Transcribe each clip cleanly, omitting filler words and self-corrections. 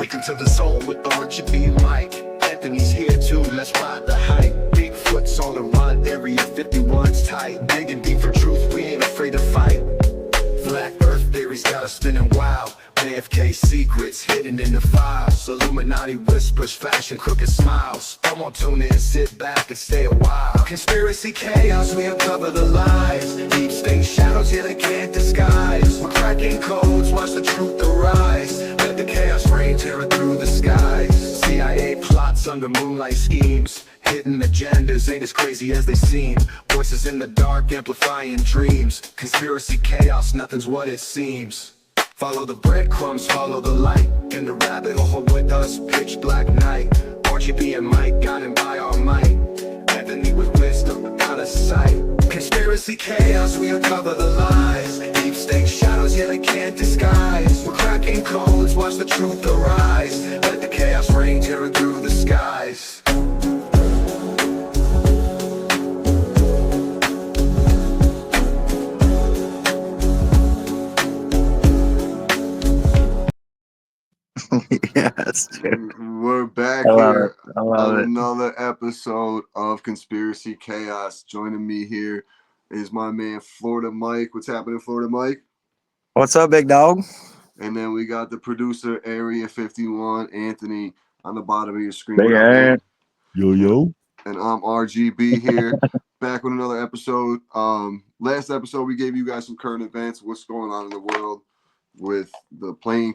Welcome to the zone with RGB Mike. Anthony's here too, let's ride the hype. Bigfoot's on the run, Area 51's tight. Digging deep for truth, we ain't afraid to fight. Black Earth theories got us spinning wild. JFK secrets hidden in the files. Illuminati whispers, fashion crooked smiles. Come on, tune in, sit back and stay a while. Conspiracy chaos, we uncover the lies. Deep state shadows, yeah, they can't disguise. We're cracking codes, watch the truth arise. Let the chaos reign, terror through the skies. CIA plots under moonlight schemes. Hidden agendas ain't as crazy as they seem. Voices in the dark amplifying dreams. Conspiracy chaos, nothing's what it seems. Follow the breadcrumbs, follow the light. In the rabbit hole with us, pitch black night. RGB and Mike, guided by our might. Anthony with wisdom, out of sight. Conspiracy chaos, we uncover the lies. Deep state shadows, yeah, they can't disguise. We're cracking codes, watch the truth arise. Let the chaos reign, tearing through the skies. Yes, dude. We're back I love here it. I love on it. another episode of Conspiracy Chaos. Joining me here is my man Florida Mike. What's happening, Florida Mike? What's up, big dog? And then we got the producer, Area 51, Anthony, on the bottom of your screen. Big What up, man? Ant. Yo. And I'm RGB here, back with another episode. Last episode, we gave you guys some current events, what's going on in the world with the plane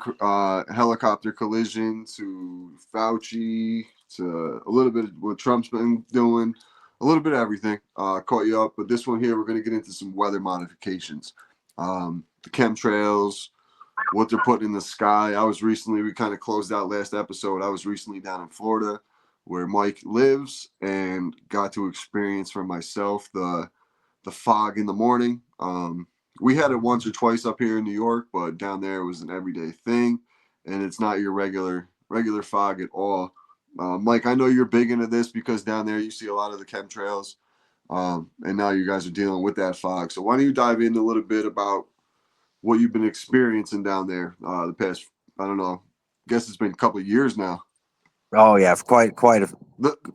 helicopter collision to Fauci to a little bit of what Trump's been doing, a little bit of everything. Caught you up, but this one here, we're going to get into some weather modifications. The chemtrails, what they're putting in the sky. We kind of closed out last episode. I was recently down in Florida where Mike lives and got to experience for myself the fog in the morning. We had it once or twice up here in New York, but down there it was an everyday thing, and it's not your regular fog at all. Mike, I know you're big into this because down there you see a lot of the chemtrails, and now you guys are dealing with that fog. So why don't you dive in a little bit about what you've been experiencing down there the past, I don't know, I guess it's been a couple of years now. Oh yeah, for quite a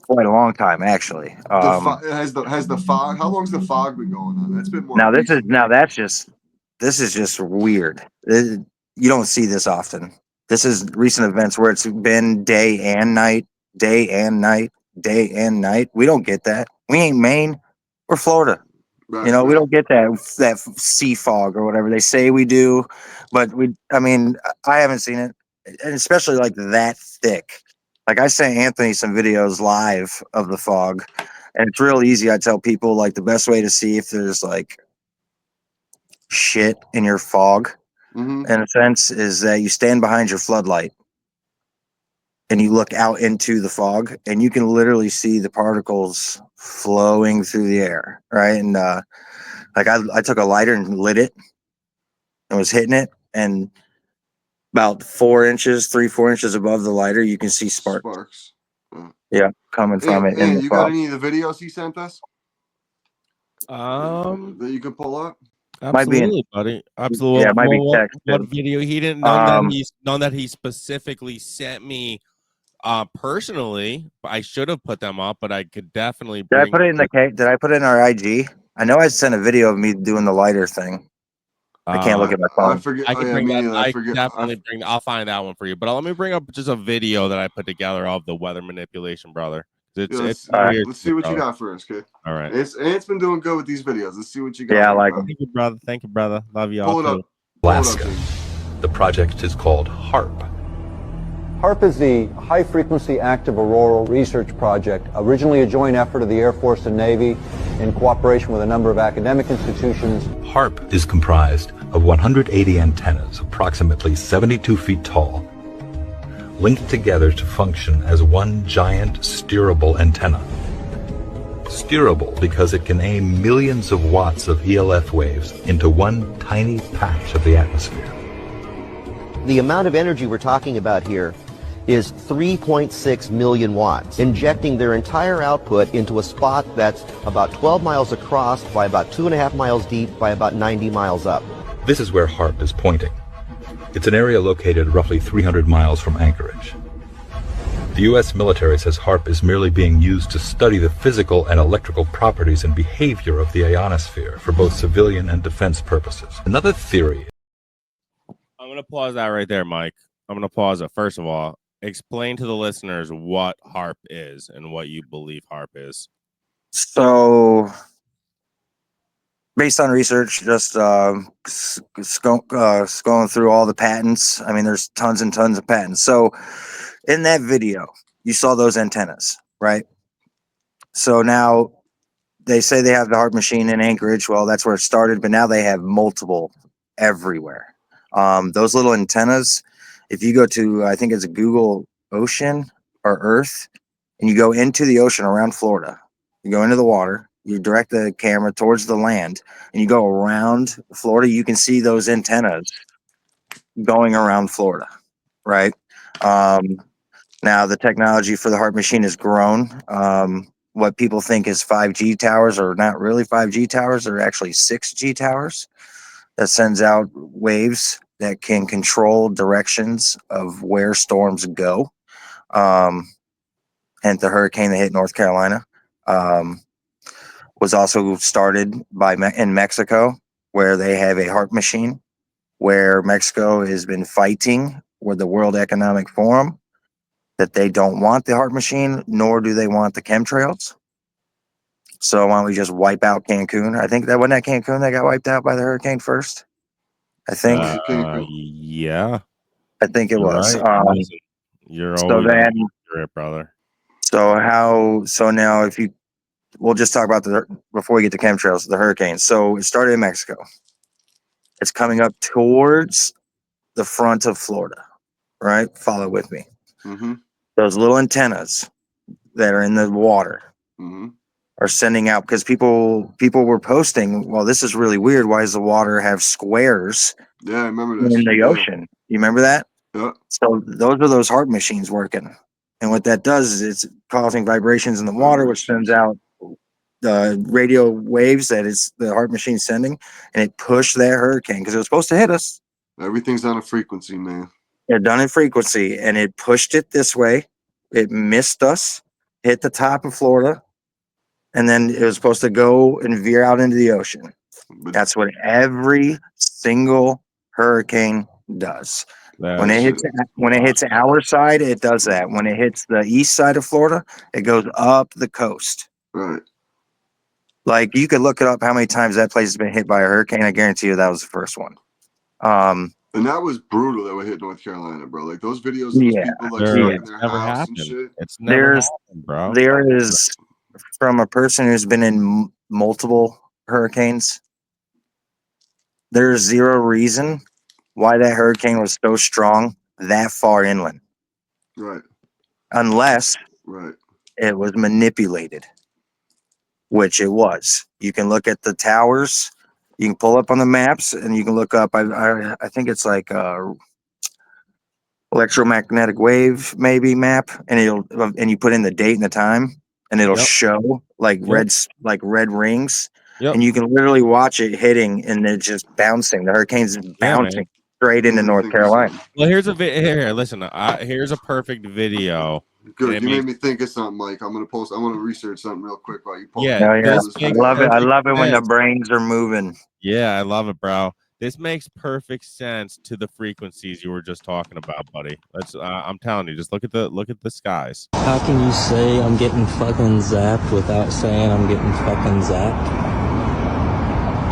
long time actually. Has the fog? How long's the fog been going on? That's been more. This is just weird. You don't see this often. This is recent events where it's been day and night, day and night, day and night. We don't get that. We ain't Maine. We're Florida. Right, we don't get that sea fog or whatever they say we do. But I haven't seen it, and especially like that thick. Like I sent Anthony some videos live of the fog, and it's real easy. I tell people like the best way to see if there's like shit in your fog, in a sense, is that you stand behind your floodlight and you look out into the fog, and you can literally see the particles flowing through the air, right? And I took a lighter and lit it and was hitting it, and about 4 inches above the lighter, you can see sparks. Yeah, coming from it. And you got any of the videos he sent us? That you can pull up? Absolutely, buddy. Absolutely. Yeah, it might be text. What video? He didn't know that he specifically sent me personally. I should have put them up, but I could definitely Did I put it in our IG? I know I sent a video of me doing the lighter thing. I can't look at my phone. I forget. I'll find that one for you. But let me bring up just a video that I put together of the weather manipulation, brother. Let's see what you got first, okay? All right. It's been doing good with these videos. Let's see what you got. Yeah, I like them. Thank you, brother. Love you all. Pull it up. Alaska. The project is called HARP. HARP is the High Frequency Active Auroral Research Project, originally a joint effort of the Air Force and Navy in cooperation with a number of academic institutions. HARP is comprised of 180 antennas, approximately 72 feet tall, linked together to function as one giant steerable antenna. Steerable because it can aim millions of watts of ELF waves into one tiny patch of the atmosphere. The amount of energy we're talking about here is 3.6 million watts, injecting their entire output into a spot that's about 12 miles across by about 2.5 miles deep by about 90 miles up. This is where HARP is pointing. It's an area located roughly 300 miles from Anchorage. The U.S. military says HAARP is merely being used to study the physical and electrical properties and behavior of the ionosphere for both civilian and defense purposes. Another theory. I'm going to pause that right there, Mike. I'm going to pause it. First of all, explain to the listeners what HAARP is and what you believe HAARP is. So, based on research, just going through all the patents. I mean, there's tons and tons of patents. So, in that video, you saw those antennas, right? So now they say they have the HAARP machine in Anchorage. Well, that's where it started, but now they have multiple everywhere. Those little antennas, if you go to, I think it's Google Ocean or Earth, and you go into the ocean around Florida, you go into the water, you direct the camera towards the land, and you go around Florida, you can see those antennas going around Florida, right? Now the technology for the HAARP machine has grown. What people think is 5G towers are not really 5G towers. They're actually 6G towers that sends out waves that can control directions of where storms go. And the hurricane that hit North Carolina was also started in Mexico, where they have a HAARP machine, where Mexico has been fighting with the World Economic Forum that they don't want the HAARP machine, nor do they want the chemtrails. So why don't we just wipe out Cancun? I think that wasn't that Cancun that got wiped out by the hurricane first. I think. Yeah, I think it was. Right. You're So always then, accurate, brother. So now if you, we'll just talk about before we get to chemtrails, the hurricane. So it started in Mexico. It's coming up towards the front of Florida, right? Follow with me. Mm-hmm. Those little antennas that are in the water Mm-hmm. are sending out, because people were posting, well, this is really weird. Why does the water have squares Yeah, I remember that in shit, the ocean? You remember that? Yeah. So those HAARP machines working. And what that does is it's causing vibrations in the water, which sends out the radio waves that it's the HAARP machine sending, and it pushed that hurricane because it was supposed to hit us. Everything's on a frequency, man. It done in frequency, and it pushed it this way. It missed us, hit the top of Florida, and then it was supposed to go and veer out into the ocean. But That's what every single hurricane does. When it hits our side, it does that. When it hits the east side of Florida, it goes up the coast. right. Like, you could look it up how many times that place has been hit by a hurricane. I guarantee you that was the first one. And that was brutal that would hit North Carolina, bro. Like those videos of those Yeah, people like yeah. stuck in It's their never house happened. and shit. It's never There's- happened, bro. There is, from a person who's been in multiple hurricanes, there's zero reason why that hurricane was so strong that far inland, Right. unless Right. it was manipulated, which it was. You can look at the towers, you can pull up on the maps, and you can look up. I think it's like electromagnetic wave maybe map, and you put in the date and the time, and it'll Yep. show like Yep. red rings, Yep. and you can literally watch it hitting, and it's just bouncing. The hurricane's bouncing straight into North Think of Carolina. something. Well, here's a here. Listen, here's a perfect video. Good. It You made makes- me think of something, Mike. I'm gonna research something real quick while you post. Yeah, Oh, yeah. this I makes love it. I perfect love it when the sense. brains are moving. Yeah, I love it, bro. This makes perfect sense to the frequencies you were just talking about, buddy. Let's. I'm telling you, just look at the skies. How can you say I'm getting fucking zapped without saying I'm getting fucking zapped?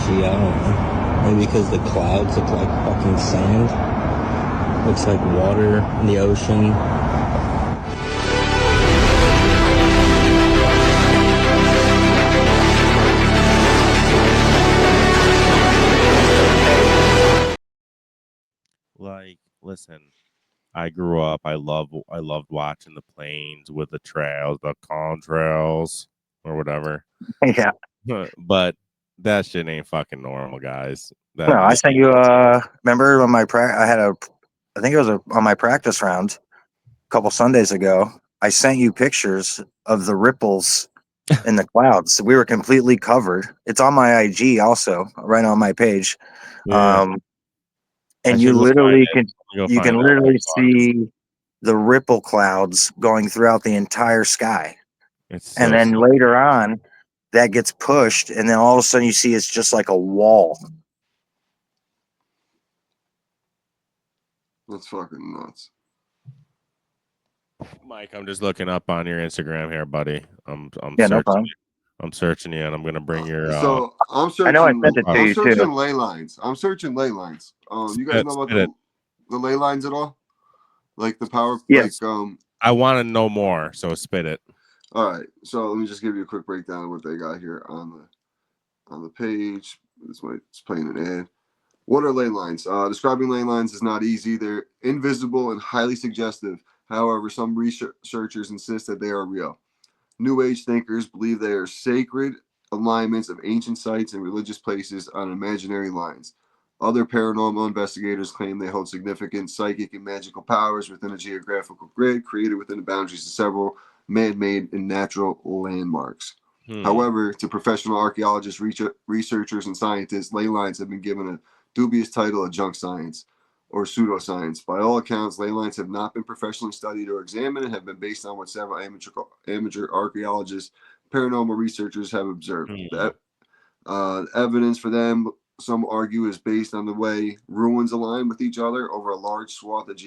Gee, I don't know. Maybe because the clouds look like fucking sand. Looks like water in the ocean. Like, listen, I grew up. I loved watching the planes with the trails, the contrails, or whatever. Yeah. But that shit ain't fucking normal, guys. No, I sent you. Remember on my I think it was on my practice round a couple Sundays ago. I sent you pictures of the ripples in the clouds. We were completely covered. It's on my IG also, right on my page. Yeah. and I you should go find literally it. can Go you find can it. literally see the ripple clouds going throughout the entire sky. It's And so then sick. later on, that gets pushed, and then all of a sudden you see it's just like a wall. That's fucking nuts. Mike, I'm just looking up on your Instagram here, buddy. I'm Yeah, searching. no problem. I'm searching you, and I'm gonna bring your. So I'm I know I searching. sent it to I'm you searching too. ley lines. I'm searching ley lines. You guys know about spit it. the ley lines at all? Like the power. Yes. Like I want to know more, so spit it. All right. So let me just give you a quick breakdown of what they got here on the page. This might it's playing an ad. What are ley lines? Describing ley lines is not easy. They're invisible and highly suggestive. However, some researchers insist that they are real. New Age thinkers believe they are sacred alignments of ancient sites and religious places on imaginary lines. Other paranormal investigators claim they hold significant psychic and magical powers within a geographical grid created within the boundaries of several man-made and natural landmarks. However, to professional archaeologists, researchers, and scientists, ley lines have been given a dubious title of junk science or pseudoscience. By all accounts, ley lines have not been professionally studied or examined and have been based on what several amateur archaeologists, paranormal researchers have observed. Evidence for them, some argue, is based on the way ruins align with each other over a large swath of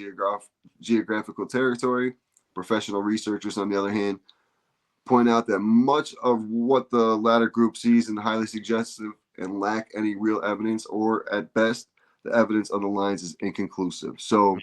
geographical territory. Professional researchers, on the other hand, point out that much of what the latter group sees is highly suggestive and lack any real evidence, or at best, the evidence of the lines is inconclusive. So,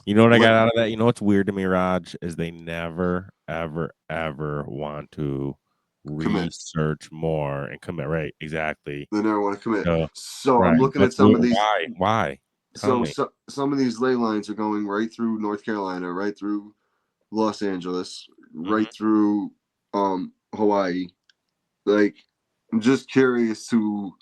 you know what I got out of that? You know what's weird to me, Raj, is they never, ever, ever want to research more and commit. Right? Exactly. They never want to commit. So I'm looking at some of these. Why? So some of these ley lines are going right through North Carolina, right through Los Angeles, right through Hawaii. Like, I'm just curious to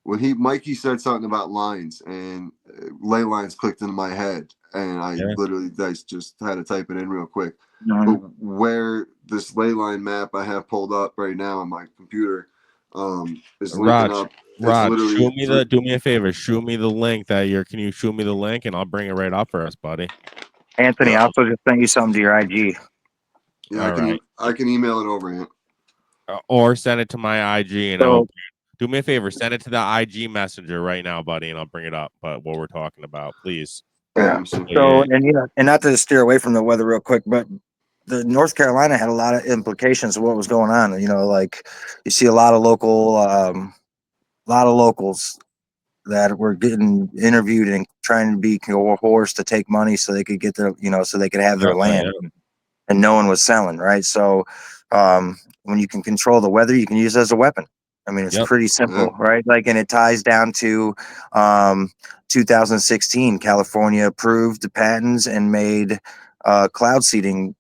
when Mikey said something about lines, and ley lines clicked into my head, and I literally just had to type it in real quick. But where this ley line map I have pulled up right now on my computer is linking up. Raj, do me a favor. Shoot me the link can you shoot me the link and I'll bring it right up for us, buddy. Anthony, I also just sent you something to your IG. Yeah, I can email it over here. Or send it to my IG, and I'll do me a favor. Send it to the IG messenger right now, buddy, and I'll bring it up. But what we're talking about, please. Yeah. So, and not to steer away from the weather real quick, but the North Carolina had a lot of implications of what was going on. You know, like you see a lot of locals that were getting interviewed and trying to be coerced to take money so they could get their, so they could have their land, and no one was selling, right? So, when you can control the weather, you can use it as a weapon. I mean, it's pretty simple, right? Like, and it ties down to 2016. California approved the patents and made cloud seeding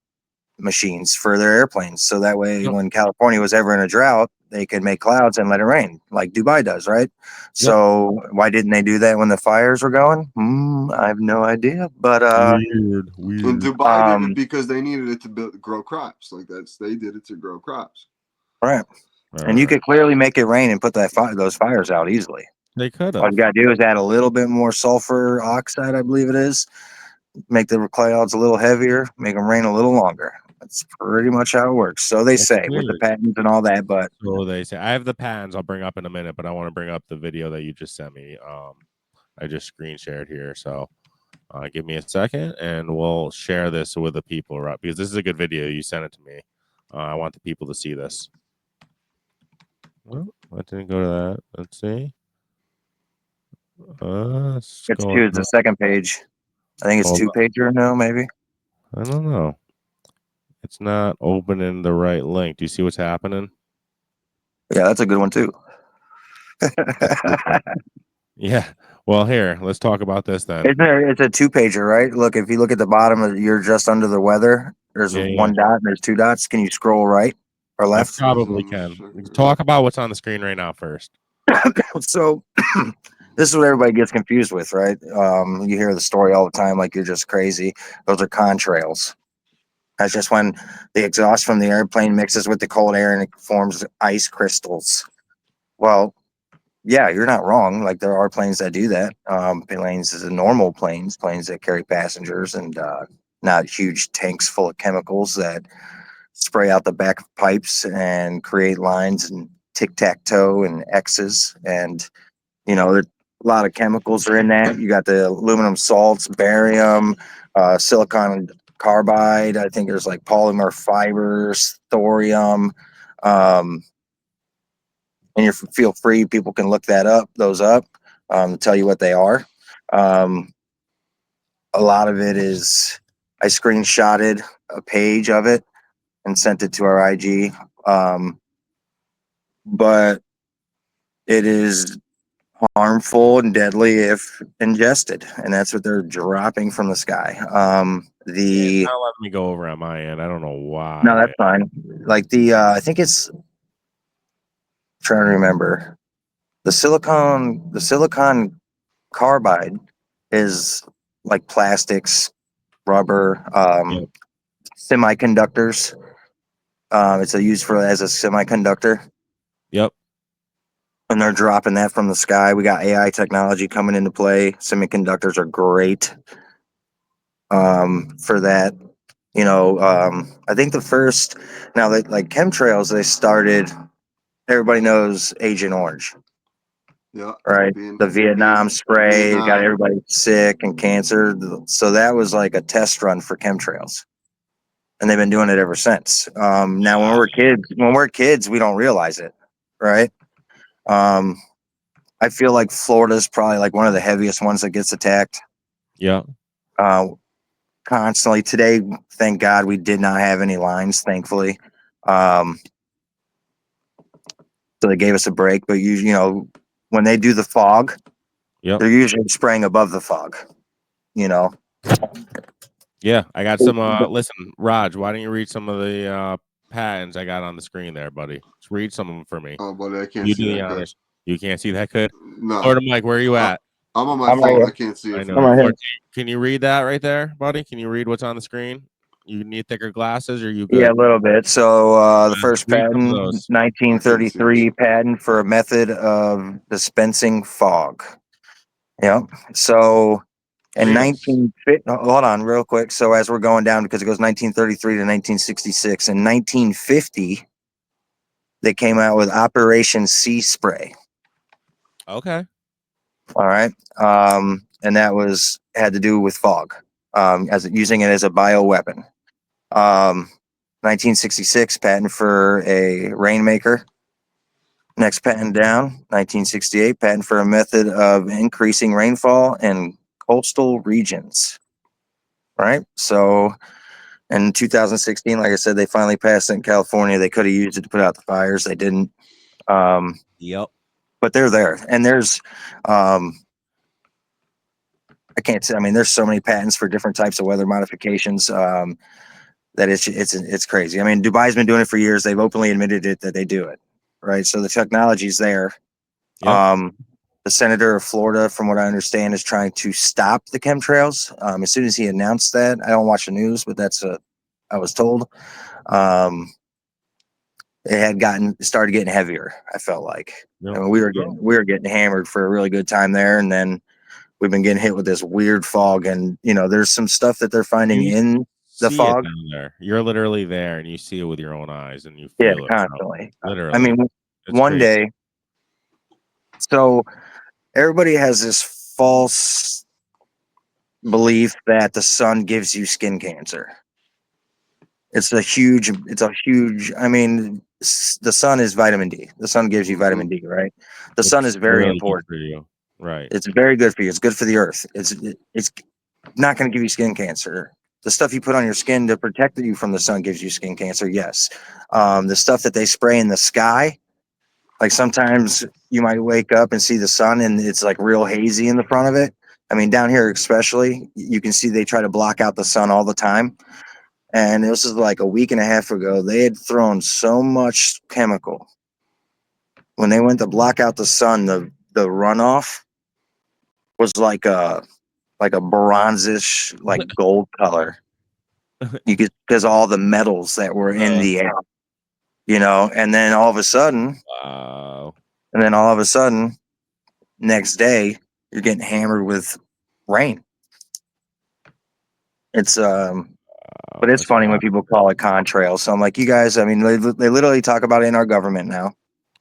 machines for their airplanes. So that way, when California was ever in a drought, they could make clouds and let it rain like Dubai does, right? So why didn't they do that when the fires were going? I have no idea. But weird. And Dubai did it because they needed it to grow crops. They did it to grow crops. Right. And you could clearly make it rain and put those fires out easily. They could have. All you got to do is add a little bit more sulfur oxide, I believe it is. Make the clouds a little heavier, make them rain a little longer. That's pretty much how it works. So they say with the patents and all that, but so they say I have the patents I'll bring up in a minute, but I want to bring up the video that you just sent me. I just screen shared here. So give me a second and we'll share this with the people, right? Because this is a good video. You sent it to me. I want the people to see this. Well, I didn't go to that. Let's see. It's the second page. I think it's 2-pager now, maybe. I don't know. It's not opening the right link. Do you see what's happening? Yeah, that's a good one too. Yeah. Well, here, let's talk about this then. It's a 2-pager, right? Look, if you look at the bottom, you're just under the weather. There's one dot and there's 2 dots. Can you scroll right or left? I probably can. Talk about what's on the screen right now first. So this is what everybody gets confused with, right? You hear the story all the time, like you're just crazy. Those are contrails. That's just when the exhaust from the airplane mixes with the cold air and it forms ice crystals. Well, yeah, you're not wrong. Like there are planes that do that. Planes is a normal planes that carry passengers and not huge tanks full of chemicals that spray out the back of pipes and create lines and tic-tac-toe and X's. And, there, a lot of chemicals are in that. You got the aluminum salts, barium, silicon carbide. I think there's like polymer fibers, thorium. And you feel free, people can look those up, tell you what they are. A lot of it is, I screenshotted a page of it and sent it to our IG. But it is harmful and deadly if ingested, and that's what they're dropping from the sky. It's not letting me go over on my end. I don't know why. No, that's fine. Like I think it's, trying to remember, the silicon carbide is like plastics, rubber, semiconductors. It's used as a semiconductor. Yep. And they're dropping that from the sky. We got AI technology coming into play. Semiconductors are great for that. I think the first, now that like chemtrails, they started, everybody knows Agent Orange, Yeah. right? The Vietnam spray got Vietnam. everybody sick and cancer. So that was like a test run for chemtrails. And they've been doing it ever since. Now when we're kids, we don't realize it, right? I feel like Florida's probably like one of the heaviest ones that gets attacked. Yeah. Constantly. Today, thank God we did not have any lines, thankfully. So they gave us a break. But when they do the fog, they're usually spraying above the fog. Yeah, I got some. Listen, Raj, why don't you read some of the patents I got on the screen there, buddy? Just read some of them for me. Oh, buddy, I can't You see do that the good. honors. You can't see that good. No. Florida Mike, where are you at? I'm on my phone. I can't see it. I know. I'm right here. Can you read that right there, buddy? Can you read what's on the screen? You need thicker glasses, or you good? Yeah, a little bit. So the first Read some of patent, those. 1933 patent for a method of dispensing fog. Yep. So in 1950, hold on real quick. So as we're going down, because it goes 1933 to 1966, in 1950, they came out with Operation Sea Spray. Okay. All right. And that had to do with fog, using it as a bioweapon. 1966 patent for a rainmaker. Next patent down, 1968 patent for a method of increasing rainfall in coastal regions. Right. So in 2016, like I said, they finally passed it in California. They could have used it to put out the fires. They didn't. Yep. But they're there. And there's, I can't say, I mean, there's so many patents for different types of weather modifications. That it's crazy. I mean, Dubai's been doing it for years. They've openly admitted it that they do it, right? So the technology's there. Yep. The senator of Florida, from what I understand, is trying to stop the chemtrails. As soon as he announced that, I don't watch the news, but I was told. It had started getting heavier. I felt like Yep. I mean, we were getting hammered for a really good time there, and then we've been getting hit with this weird fog. And there's some stuff that they're finding in the See fog. it down there. You're literally there, and you see it with your own eyes, and you feel it constantly. Literally. I mean, It's one crazy. day. So everybody has this false belief that the sun gives you skin cancer. It's a huge. I mean, the sun is vitamin D. The sun gives you vitamin D, right? The sun is very really good important for you. Right. It's very good for you. It's good for the earth. It's not going to give you skin cancer. The stuff you put on your skin to protect you from the sun gives you skin cancer. Yes. The stuff that they spray in the sky, like sometimes you might wake up and see the sun and it's like real hazy in the front of it. I mean, down here especially, you can see they try to block out the sun all the time. And this is like a week and a half ago. They had thrown so much chemical. When they went to block out the sun, the runoff was like a bronzish, like gold color. You could, because all the metals that were in the air, and then all of a sudden, Wow. and then all of a sudden, next day you're getting hammered with rain. It's but it's That's funny when wild. people call it contrails. So I'm like, you guys, I mean, they literally talk about it in our government now.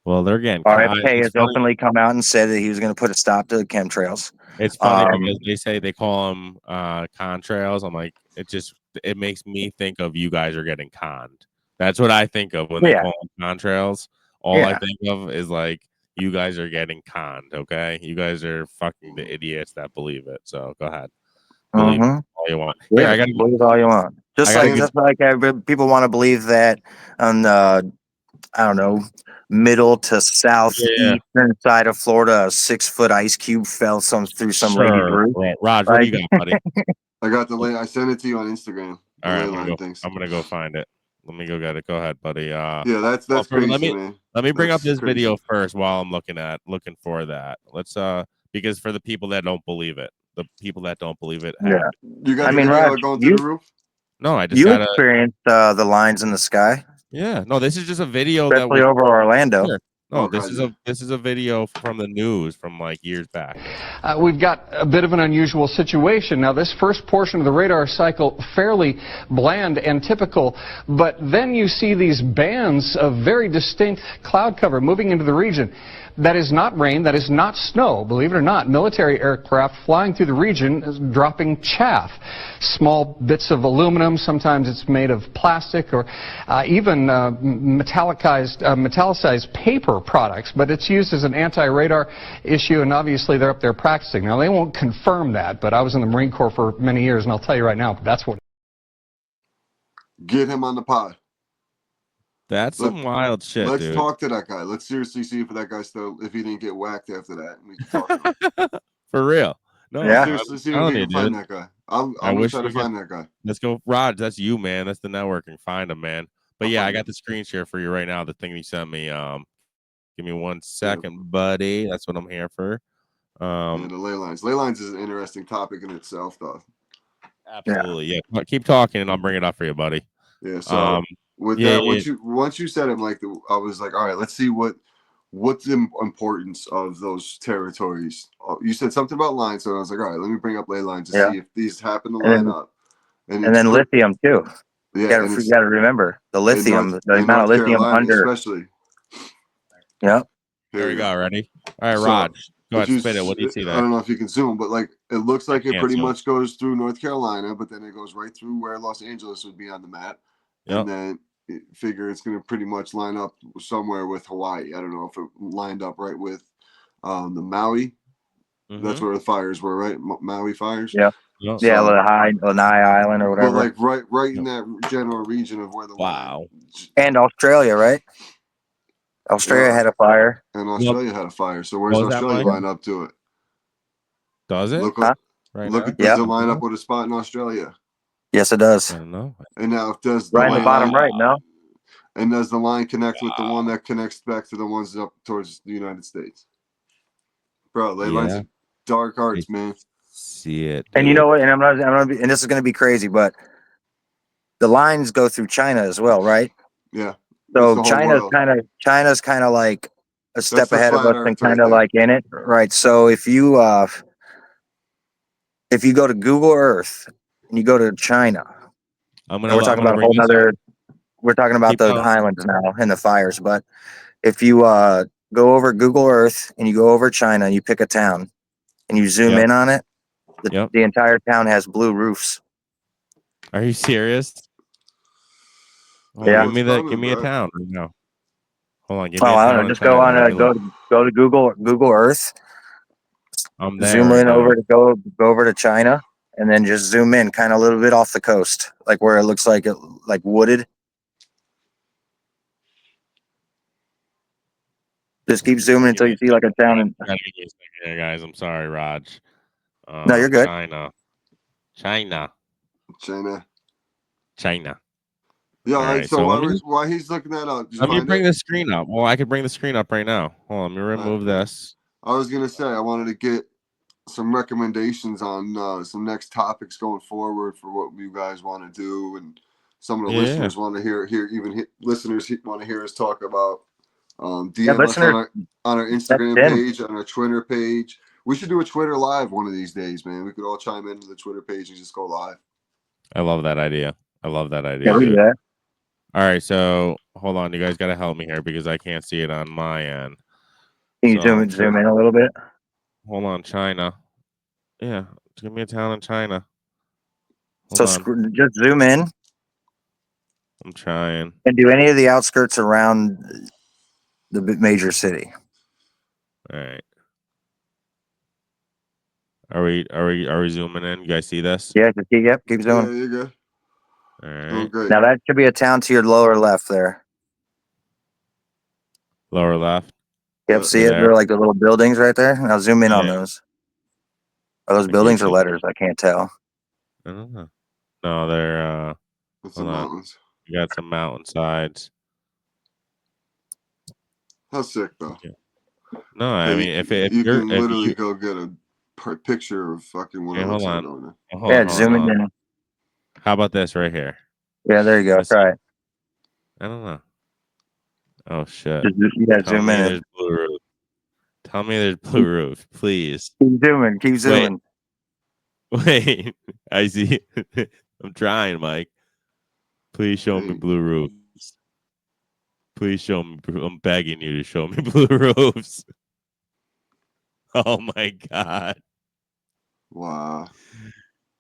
Well, they're getting. RFK It's has funny. openly come out and said that he was going to put a stop to the chemtrails. It's funny because they say they call them contrails. I'm like, it makes me think of you guys are getting conned. That's what I think of when they Yeah. call them contrails. All I Yeah. think of is like you guys are getting conned. Okay, you guys are fucking the idiots that believe it. So go ahead, believe Mhm. all you want. Yeah, Here, I got believe all you want. Just I like gotta people want to believe that on the I don't know middle to yeah, southeastern side of Florida, a 6-foot ice cube fell through some lady's sure. roof. Raj, what do Like, you got, buddy? I got the lay. I sent it to you on Instagram. The All right, ley line things. I'm gonna go find it. Let me go get it. Go ahead, buddy. Yeah, that's Well, crazy, man. let me bring up That's this crazy. video first while I'm looking for that. Let's because for the people that don't believe it, the people that don't believe it yeah. have You got I the mean, video Raj, going through you the roof? no, I just you got a experienced the lines in the sky, yeah, no, this is just a video that especially was over Orlando. sure. No, Okay, yeah. this is a video from the news from like years back. We've got a bit of an unusual situation. Now, this first portion of the radar cycle, fairly bland and typical, but then you see these bands of very distinct cloud cover moving into the region. That is not rain, that is not snow, believe it or not. Military aircraft flying through the region is dropping chaff. Small bits of aluminum, sometimes it's made of plastic or even metallicized paper products, but it's used as an anti-radar issue, and obviously they're up there practicing. Now, they won't confirm that, but I was in the Marine Corps for many years, and I'll tell you right now, that's what. Get him on the pod. That's some wild shit, Let's dude. talk to that guy. Let's seriously see if that guy still, if he didn't get whacked after that. And we can talk to him. For real. No, Yeah. Seriously, see if telling we you, can find dude. that guy. I'm I gonna wish try to we could- find that guy. Let's go, Raj. That's you, man. That's the networking. Find him, man. But I'll yeah, I find got him. the screen share for you right now. The thing you sent me. Give me 1 second, buddy. That's what I'm here for. Yeah, the ley lines. Ley lines is an interesting topic in itself, though. Absolutely, yeah. But keep talking, and I'll bring it up for you, buddy. Yeah. So with yeah, that, once you said it, like I was like, all right, let's see what's the importance of those territories. You said something about lines, so I was like, all right, let me bring up ley lines to see if these happen to line up. And then lithium too. Yeah, You got to remember the lithium, the amount North of lithium Carolina, under. especially. Yep. There we go. Ready? All right, So, Raj. Go if ahead, spin it. What do you see I there? don't know if you can zoom, but like it looks like it can't pretty zoom. much goes through North Carolina, but then it goes right through where Los Angeles would be on the map, Yep. and then figure it's going to pretty much line up somewhere with Hawaii. I don't know if it lined up right with the Maui. That's where the fires were, right? Maui fires. Yeah. Yep. Yeah, Lanai Island or whatever. But like right in that general region of where the Wow. And Australia, right? Australia had a fire. And Australia had a fire. So where's was that, Australia Mike? line up to it? Does it? Look, Huh? Right look now? at does Yeah. it line up with a spot in Australia? Yes, it does. I don't know. And now if does Right in the line- bottom right, no? And does the line connect with the one that connects back to the ones up towards the United States? Bro, ley lines Yeah. are dark arts, man. See it. And you dude. know what? And I'm not, and this is going to be crazy, but the lines go through China as well, right? Yeah. So It's the whole China's kind of like a step the ahead of flat us earth and right kind of there. like in it, right? So if you go to Google Earth and you go to China, I'm and gonna. we're talking I'm gonna about a bring whole this up. nother. We're talking about Keep the going. islands now and the fires, but if you go over Google Earth and you go over China and you pick a town and you zoom Yep. in on it, Yep. the entire town has blue roofs. Are you serious? Oh, Yeah. Give me What's give me a coming, bro? town right now. Hold on. Give me Oh, a I town. don't know. in Just go China. on go to Google Earth, I'm there. zoom right in now. over to go over to China, and then just zoom in kind of a little bit off the coast, like where it looks like wooded. Just keep zooming until you see like a town. Gotta give me a second here, guys. I'm sorry, Raj. No, you're good. China. China. Yeah, All all right, right, so, so let me- while he's looking that up, just Let me find bring it. the screen up. Well, I could bring the screen up right now. Hold on. Let me remove this. I was gonna say I wanted to get some recommendations on some next topics going forward for what you guys want to do, and some of the Yeah. listeners want to hear listeners want to hear us talk about DM us listeners, on our Instagram in. page, on our Twitter page. We should do a Twitter live one of these days, man. We could all chime into the Twitter page and just go live. I love that idea. I love that idea. Yeah, we do dude. that. All right, so hold on. You guys got to help me here because I can't see it on my end. Can you So, zoom in a little bit? Hold on, China. Yeah, give me a town in China. So just zoom in I'm trying. and do any of the outskirts around the major city. All right. Are we zooming in? You guys see this? Yeah, just keep zooming. Yeah, you're good. All Oh, right. great. Now that should be a town to your lower left there. Lower left. Yep, see it? There. They're like the little buildings right there. Now zoom in on Yeah. those. Are those I buildings can't or zoom letters? I can't tell. I don't know. No, they're That's the hold on. mountains. You got some mountainsides. How sick though. No, I Hey, mean if you you're can literally go get a picture of fucking what it looks like over there. Hold Yeah, on, zoom hold on. in. How about this right here? Yeah, there you go. Let's- Try it. I don't know. Oh shit. Yeah, Tell zoom me in. there's blue roof. Tell me there's blue roof, please. Keep zooming. Keep zooming. Wait. I see. I'm trying, Mike. Please show me blue roofs. Please show me. I'm begging you to show me blue roofs. Oh my god. Wow.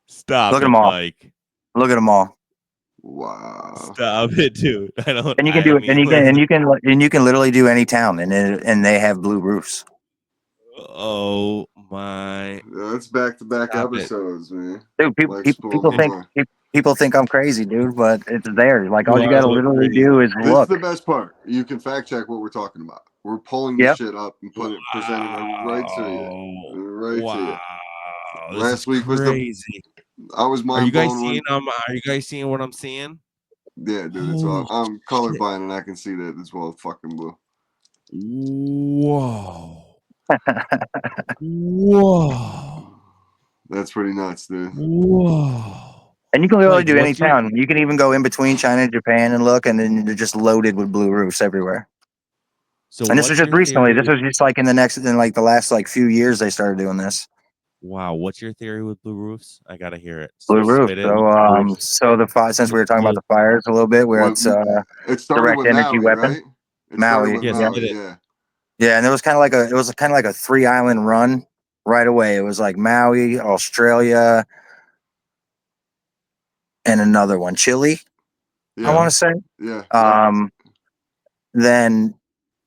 Stop Look at it, them all. Mike. Look at them all. Wow. Stop it, dude. I don't. And you can do it. And you can literally do any town, and they have blue roofs. Oh my. Yeah, it's back-to-back Stop it. episodes, man. Dude, people think I'm crazy, dude, but it's there. Like all you gotta literally do is This look. is the best part. You can fact check what we're talking about. We're pulling the shit up and presenting it right to you. Right to you. Last week was crazy. I was mind blown. Are you guys seeing what I'm seeing? Yeah, dude. It's all, I'm colorblind and I can see that it's well fucking blue. Whoa. Whoa. That's pretty nuts, dude. Whoa. And you can literally do any what's your- town. You can even go in between China and Japan and look, and then they're just loaded with blue roofs everywhere. So And this was what's just your recently. theory- This was just like in the last like few years they started doing this. Wow, what's your theory with blue roofs? I gotta hear it. Blue roof. Spit it. So the fire. Since we were talking about the fires a little bit, where Well, it's It started direct with energy Maui, weapon. right? It Maui. started with Yes, Maui, it is. yeah. Yeah, and it was kind of like a 3-island run right away. It was like Maui, Australia, and another one, Chile. Yeah. I want to say. Yeah. Then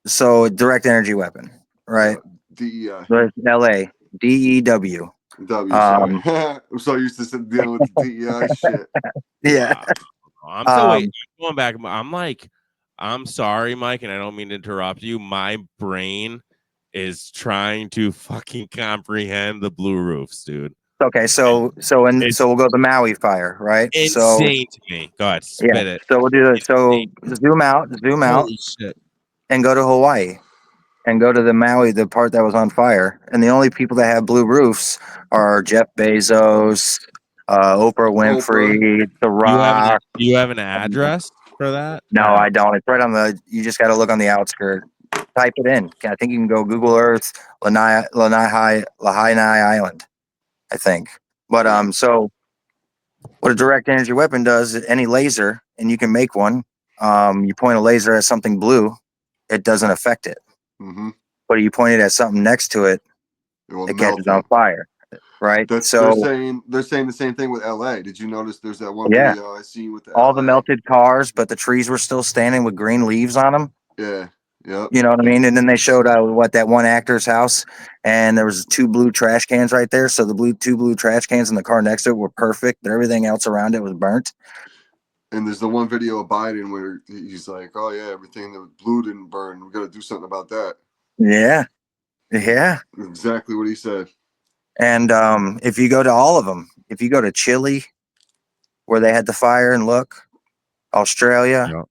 so direct energy weapon, right? DEI. There's LA, DEW. W. Sorry. I'm so used to dealing with the DEI shit. Yeah. Wow. I'm so wait, going back. I'm like, I'm sorry, Mike, and I don't mean to interrupt you. My brain is trying to fucking comprehend the blue roofs, dude. Okay, so we'll go to the Maui fire, right? Insane to me. Go ahead, spit it. So we'll do that. So zoom out, Holy shit. and go to Hawaii, and go to the Maui, the part that was on fire. And the only people that have blue roofs are Jeff Bezos, Oprah Winfrey, The Rock. Do you have an address for that? No, I don't. It's right on the. You just got to look on the outskirt. Type it in. I think you can go Google Earth, Lahaina Island. I think. But so what a direct energy weapon does, any laser, and you can make one. You point a laser at something blue, it doesn't affect it. Mm-hmm. But you point it at something next to it, it catches on fire. Right. They're saying the same thing with LA. Did you notice there's that one video I seen with all the melted cars, but the trees were still standing with green leaves on them. Yeah. Yep. You know what I mean? And then they showed that one actor's house, and there was 2 blue trash cans right there. So the 2 blue trash cans in the car next to it were perfect, but everything else around it was burnt. And there's the one video of Biden where he's like, "Oh yeah, everything that was blue didn't burn. We got to do something about that." Yeah. Exactly what he said. And if you go to all of them, if you go to Chile, where they had the fire, and look, Australia,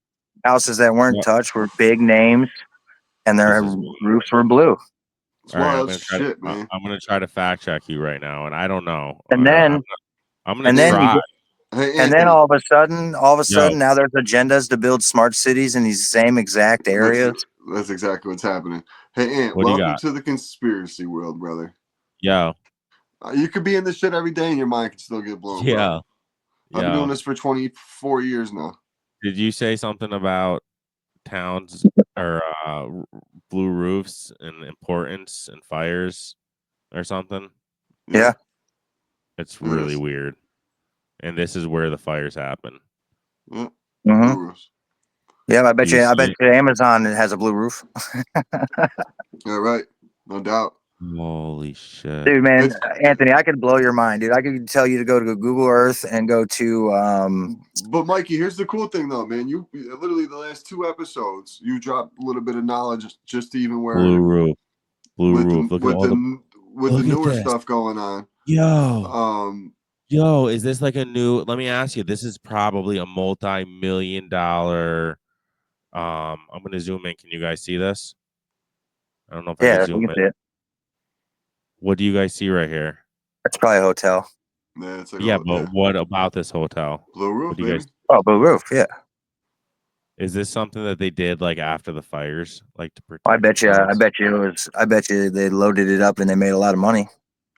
houses that weren't touched were big names, and their roofs were blue. It's wild shit, man. I'm gonna try to fact check you right now, and I don't know. And then, I'm gonna try. And then all of a sudden, now there's agendas to build smart cities in these same exact areas. That's exactly what's happening. Hey, Ant, What do you welcome got? to the conspiracy world, brother. Yo, You could be in this shit every day and your mind can still get blown. Bro. yeah, I've been doing this for 24 years now. Did you say something about towns or blue roofs and importance and fires or something? Yeah. It's really Yes. weird. And this is where the fires happen. Yeah. Mhm. Blue roofs. Yeah, I bet You you. I see bet it? you Amazon has a blue roof. Yeah, right. No doubt. Holy shit. Dude, man, It's- Anthony, I could blow your mind, dude. I could tell you to go to Google Earth and go to But Mikey, here's the cool thing though, man. You literally the last 2 episodes, you dropped a little bit of knowledge just to even where Blue roof. Blue with roof. the Look at with all the the with the Look at newer this. stuff going on. Yo. Yo, is this like a new? Let me ask you. This is probably a multi-million-dollar. I'm gonna zoom in. Can you guys see this? I don't know if I yeah, can we zoom can in. see it. What do you guys see right here? It's probably a hotel. Yeah, it's like Yeah, but what about this hotel? blue roof, What do you baby. guys? Oh, blue roof. Yeah, Is this something that they did like after the fires, like to protect? I bet you. I themselves? bet you it was. I bet you they loaded it up and they made a lot of money.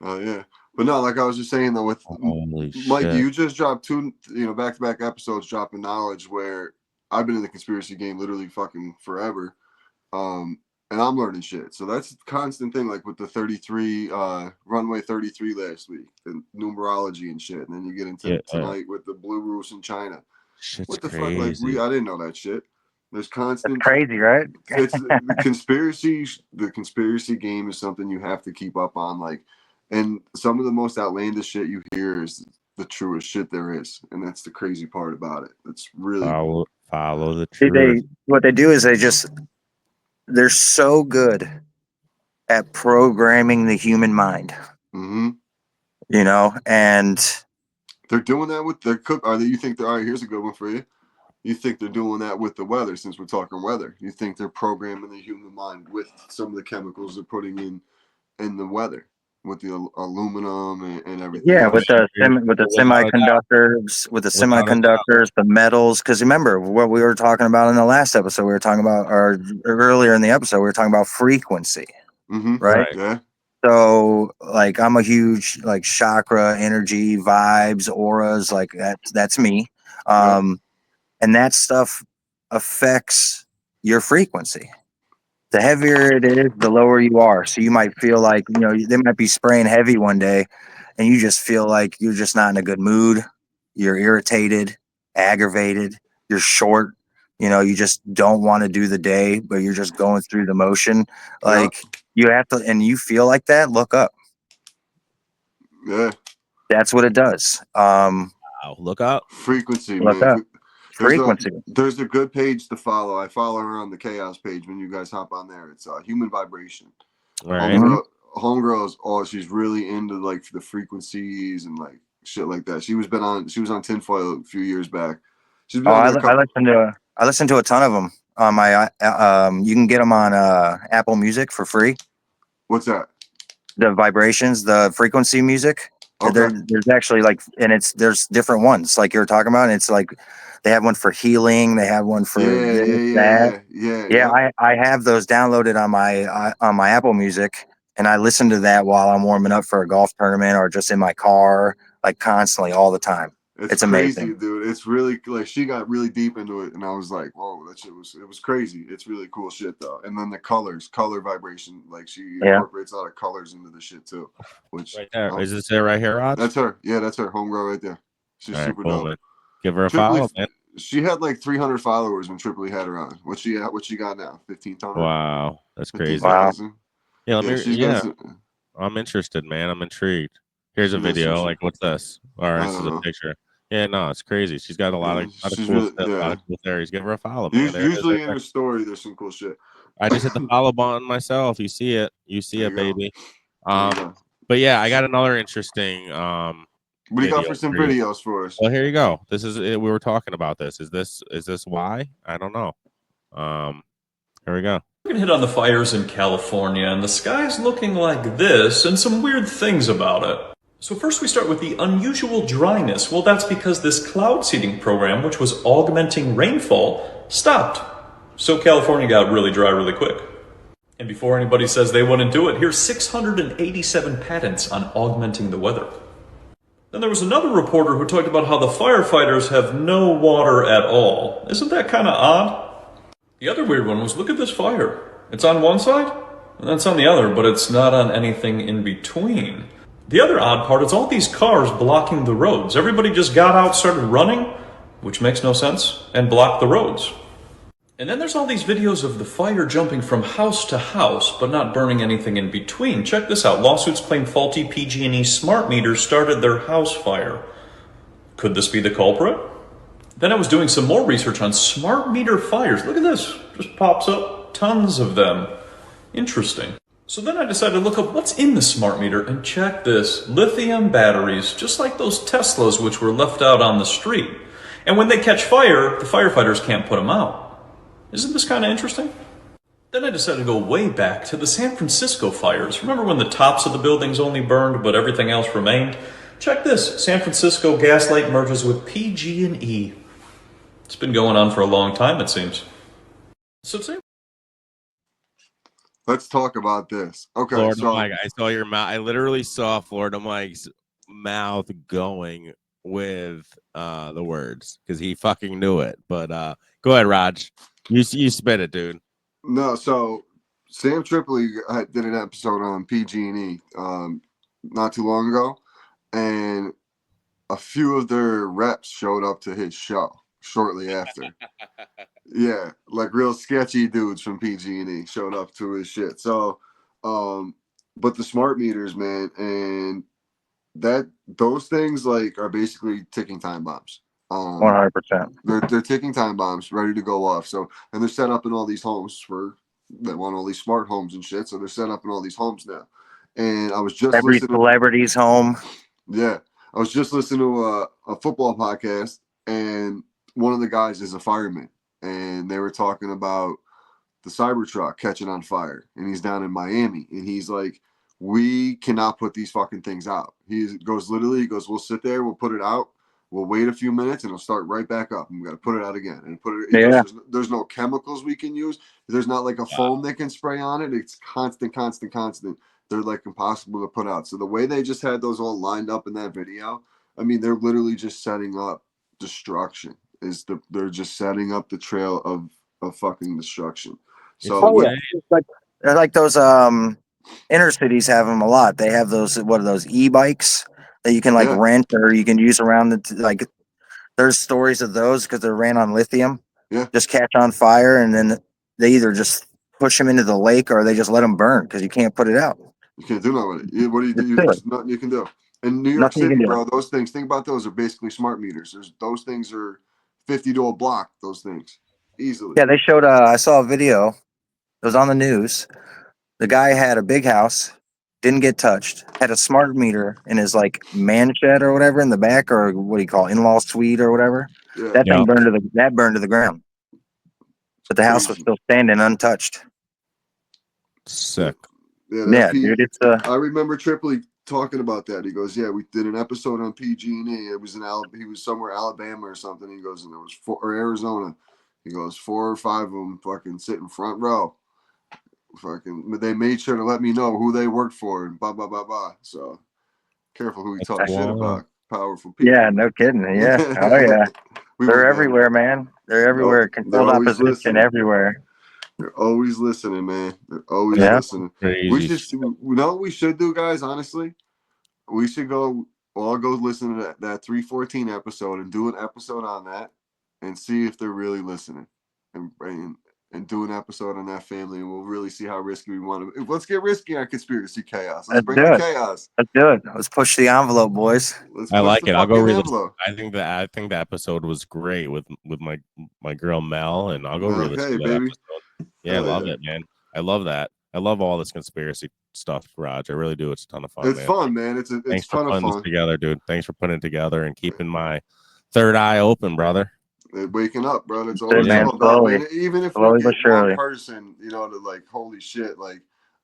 Oh yeah. But no, like I was just saying though, with Holy Mikey, shit. you just dropped 2, back-to-back episodes dropping knowledge where I've been in the conspiracy game literally fucking forever. And I'm learning shit. So that's a constant thing, like with the 33, runway 33 last week, the numerology and shit. And then you get into tonight with the blue roofs in China. Shit's What the crazy. fuck? Like I didn't know that shit. There's constant. That's crazy, right? It's the conspiracy. The conspiracy game is something you have to keep up on. Like, and some of the most outlandish shit you hear is the truest shit there is, and that's the crazy part about it. It's really follow the See, truth. what they do is they're so good at programming the human mind. Mm-hmm. You know, and they're doing that with their cook. You think they're all right? Here's a good one for you. You think they're doing that with the weather, since we're talking weather? You think they're programming the human mind with some of the chemicals they're putting in the weather, with the aluminum and everything? yeah, else? with the semiconductors, the metals. Because remember what we were talking about in the last episode. We were talking about, or earlier in the episode, we were talking about frequency, right? Yeah. So, like, I'm a huge like chakra, energy, vibes, auras. Like that's me. And that stuff affects your frequency. The heavier it is, the lower you are. So you might feel like, they might be spraying heavy one day and you just feel like you're just not in a good mood. You're irritated, aggravated, you're short. You just don't want to do the day, but you're just going through the motion. Like you have to, and you feel like that, look up. Yeah. That's what it does. Look up. Frequency, look man. up. Frequency. There's a good page to follow. I follow her on the Chaos page when you guys hop on there. It's Human Vibration. All right. Homegirl is she's really into like the frequencies and like shit like that. She was on Tinfoil a few years back. She's been on there I listen to a ton of them on my you can get them on Apple Music for free. What's that? The vibrations, the frequency music. Okay. There's actually like, and there's different ones like you were talking about. And it's like they have one for healing. They have one for that. Yeah. I have those downloaded on my Apple Music, and I listen to that while I'm warming up for a golf tournament or just in my car, like constantly, all the time. It's crazy, amazing, dude. It's really like she got really deep into it, and I was like, "Whoa, that shit was crazy." It's really cool shit though. And then the color vibration, like she incorporates a lot of colors into the shit too. Which right there. Is this it right here, Rod? That's her. Yeah, that's her. Homegirl right there. She's super dope. Man. Give her a follow, man. She had like 300 followers when Triple E had her on. What she got now? 15,000. Wow, that's crazy. Wow. Yeah, I'm interested, man. I'm intrigued. Here's a video. Like, what's this? All right, this is a picture. Yeah, no, it's crazy. She's got a lot of cool stuff, a lot of cool theories. Give her a follow, man. Usually in her story, there's some cool shit. I just hit the follow button myself. You see it. You see it, baby. But yeah, I got another interesting. What do you got for some videos for us? Well, here you go. This is it. We were talking about this. Is this why? I don't know. Here we go. We're gonna hit on the fires in California, and the sky's looking like this, and some weird things about it. So first we start with the unusual dryness. Well, that's because this cloud seeding program, which was augmenting rainfall, stopped. So California got really dry really quick. And before anybody says they wouldn't do it, here's 687 patents on augmenting the weather. Then there was another reporter who talked about how the firefighters have no water at all. Isn't that kind of odd? The other weird one was, look at this fire. It's on one side, and that's on the other, but it's not on anything in between. The other odd part is all these cars blocking the roads. Everybody just got out, started running, which makes no sense, and blocked the roads. And then there's all these videos of the fire jumping from house to house, but not burning anything in between. Check this out. Lawsuits claim faulty PG&E smart meters started their house fire. Could this be the culprit? Then I was doing some more research on smart meter fires. Look at this. Just pops up. Tons of them. Interesting. So then I decided to look up what's in the smart meter, and check this. Lithium batteries, just like those Teslas which were left out on the street. And when they catch fire, the firefighters can't put them out. Isn't this kind of interesting? Then I decided to go way back to the San Francisco fires. Remember when the tops of the buildings only burned, but everything else remained? Check this. San Francisco Gaslight merges with PG&E. It's been going on for a long time, it seems. So Let's talk about this. Okay, Florida so Mike, I saw your mouth. I literally saw Florida Mike's mouth going with the words because he fucking knew it. But go ahead, Raj. You spit it, dude. no, so Sam Tripoli did an episode on PG&E not too long ago, and a few of their reps showed up to his show shortly after. Yeah, like real sketchy dudes from PG&E showed up to his shit. So, but the smart meters, man, and those things like are basically ticking time bombs. 100%. They're ticking time bombs ready to go off. So, and they're set up in all these homes they want all these smart homes and shit. So they're set up in all these homes now. And I was just Every listening. celebrity's home. Yeah, I was just listening to a football podcast, and one of the guys is a fireman, and they were talking about the Cybertruck catching on fire, and he's down in Miami, and he's like, we cannot put these fucking things out. He goes, we'll sit there, we'll put it out, we'll wait a few minutes, and it'll start right back up, and we got to put it out again, and put it. Yeah. There's no chemicals we can use. There's not like a foam they can spray on it. It's constant. They're like impossible to put out. So the way they just had those all lined up in that video, I mean, they're literally just setting up destruction. They're just setting up the trail of fucking destruction. So like those inner cities have them a lot. They have those e-bikes that you can rent or you can use around there's stories of those because they're ran on lithium. Yeah. Just catch on fire and then they either just push them into the lake or they just let them burn because you can't put it out. You can't do nothing with it. What do you do? There's nothing you can do. In New York City, bro, those things, think about those, are basically smart meters. Those things are 50 to a block, those things. Easily. Yeah, they showed I saw a video. It was on the news. The guy had a big house, didn't get touched, had a smart meter in his man shed or whatever in the back, or what do you call it, in-law suite or whatever. Yeah. That thing burned to the ground. But the house was still standing untouched. Sick. Yeah, dude, it's I remember Tripoli talking about that. He goes, "Yeah, we did an episode on PG&E. It was he was somewhere Alabama or something." He goes, and there was or Arizona. He goes, 4 or 5 of them fucking sitting front row. Fucking, they made sure to let me know who they worked for and blah blah blah blah. So careful who you talk shit about. Powerful people. Yeah, no kidding. Yeah, oh yeah, they're everywhere, man. They're everywhere. Controlled opposition everywhere. They're always listening, man. They're always listening. Crazy. We know what we should do, guys. Honestly, we should all go listen to that 314 episode and do an episode on that and see if they're really listening and do an episode on that family, and we'll really see how risky we want to. Let's get risky on conspiracy chaos. Let's bring the chaos. Let's do it. Let's push the envelope, boys. I like it. I'll go read it. I think the episode was great with my girl Mel, and I'll go read this episode. Yeah, I love it, man. I love that. I love all this conspiracy stuff, Raj. I really do. It's a ton of fun. It's fun, man. It's Thanks ton for of putting fun. this together, dude. Thanks for putting it together and keeping my third eye open, brother. Waking up, bro. That's all it's all about, man. Even if we get one person, to holy shit,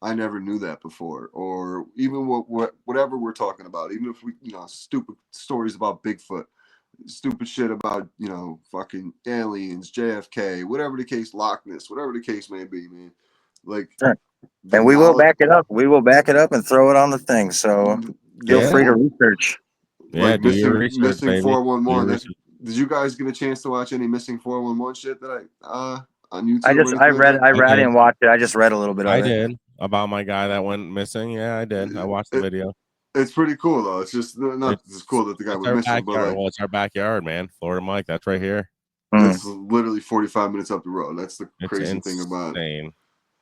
I never knew that before, or even whatever we're talking about, even if we, stupid stories about Bigfoot, stupid shit about, you know, fucking aliens, JFK, whatever the case, Loch Ness, whatever the case may be, man. Like, Sure. the And we will knowledge- back it up. We will back it up and throw it on the thing. So feel Yeah. free to research. Yeah, like do your missing, research, missing baby. 411. Do your That's, did you guys get a chance to watch any missing 411 shit that on YouTube? I or anything like that? I did. didn't watch it. I just read a little bit of I it. did about my guy that went missing. Yeah, I did. I watched the video. It's pretty cool though. It's just not It's- as cool that the guy It's went our missing, but backyard. like, Well, it's our backyard, man. Florida Mike, that's right here. Mm. it's literally 45 minutes up the road. That's the It's crazy thing about it. insane.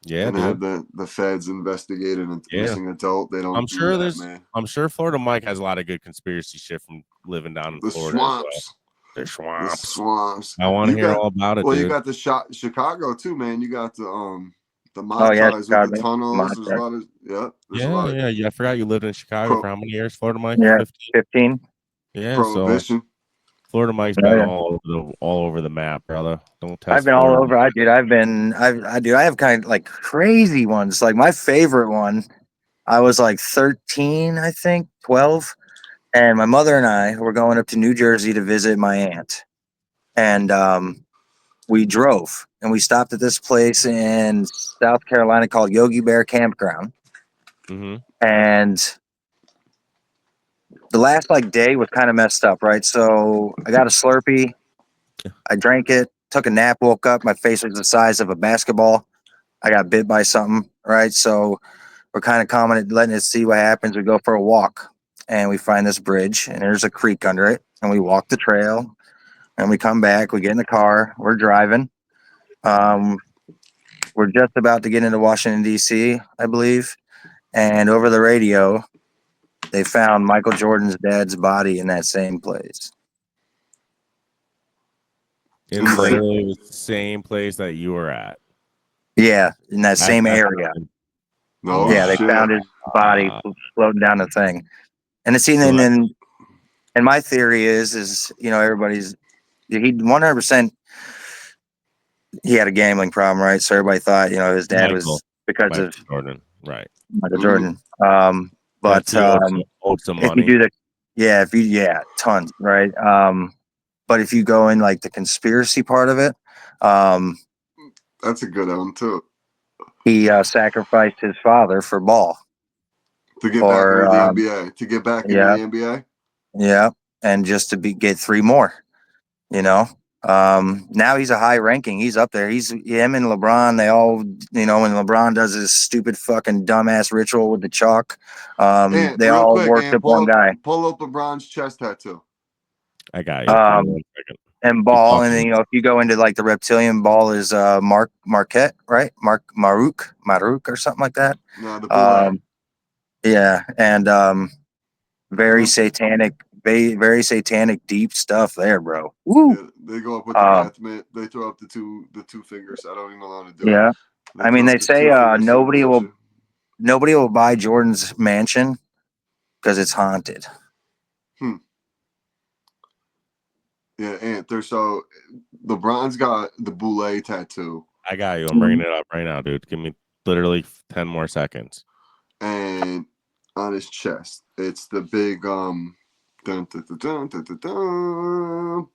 Yeah, And dude. have the feds investigating a Yeah. missing adult. They don't. I'm do sure that, there's. man. I'm sure Florida Mike has a lot of good conspiracy shit from living down in The Florida. As well. swamps. The The swamps. swamps. I want to You hear got- all about it, Well, dude. you got the Chicago too, man. You got the Oh, Mach yeah, ties with the Chicago. tunnels. Mach There's ties. a lot of there's a lot of Yeah. I forgot you lived in Chicago Pro- for how many years? Florida Mike. Yeah. 15? 15. Yeah. So prohibition. Florida Mike's Oh, been yeah. all over the map, brother. Don't test. I've been all Florida over. Mike. I have kind of like crazy ones. Like my favorite one, I was like 13, I think, 12. And my mother and I were going up to New Jersey to visit my aunt. And we drove and we stopped at this place in South Carolina called Yogi Bear Campground. Mhm. And the last like day was kind of messed up, right? So I got a Slurpee, I drank it, took a nap, woke up, my face was the size of a basketball. I got bit by something, right? So we're kind of commenting, letting it see what happens. We go for a walk and we find this bridge and there's a creek under it. And we walk the trail and we come back, we get in the car, we're driving. We're just about to get into Washington, D.C., I believe. And over the radio, they found Michael Jordan's dad's body in that same place. It's Crazy. literally the same place that you were at. Yeah, in that same That's- area. No Yeah, they shit. found his body floating down the thing. And it's and then and my theory is you know, everybody's he 100% he had a gambling problem, right? So everybody thought, you know, his dad Michael. was because Michael of Jordan, right? Michael Mhm. Jordan. But He owed some if money. you do tons, right? But if you go in like the conspiracy part of it, That's a good one too. he sacrificed his father for ball. To get Or, back into the NBA. To get back into yeah. the NBA. Yeah, and just to get 3 more, you know. Now he's a high ranking. He's up there. He's him and LeBron. They all, you know, when LeBron does his stupid fucking dumbass ritual with the chalk, And they real all quick, worship and one guy. pull up LeBron's chest tattoo. I got you. Give me 1 second. And Ball, and talking. then you know if you go into like the reptilian, Ball is Marquette, right? Maruk or something like that. No, the bootleg. Yeah, and very Mhm. satanic, very satanic, deep stuff there, bro. Woo. Yeah, they go up with the math, man. They throw up the two fingers. I don't even know how to do Yeah. it. I mean, throw they up the say 2-finger nobody will buy Jordan's mansion because it's haunted. Yeah, and there's so LeBron's got the Boule tattoo, I got you. I'm bringing it up right now, dude. Give me literally 10 more seconds. and on his chest, it's the big dun, dun, dun, dun, dun, dun, dun.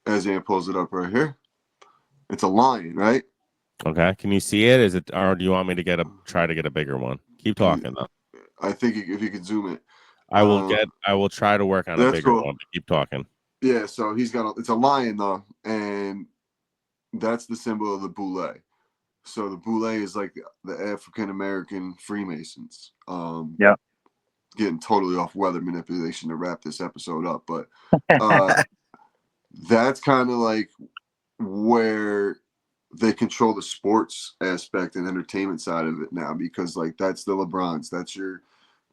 As Ian pulls it up right here, it's a lion, right? Okay. Can you see it? Is it, or do you want me to try to get a bigger one? Keep talking though. I think if you could zoom it. I will try to work on a That's bigger cool. one. But keep talking. Yeah, so he's got it's a lion though, and that's the symbol of the Boule. So the Boule is like the African American Freemasons. Yeah. Getting totally off weather manipulation to wrap this episode up, but that's kind of like where they control the sports aspect and entertainment side of it now, because like that's the LeBrons, that's your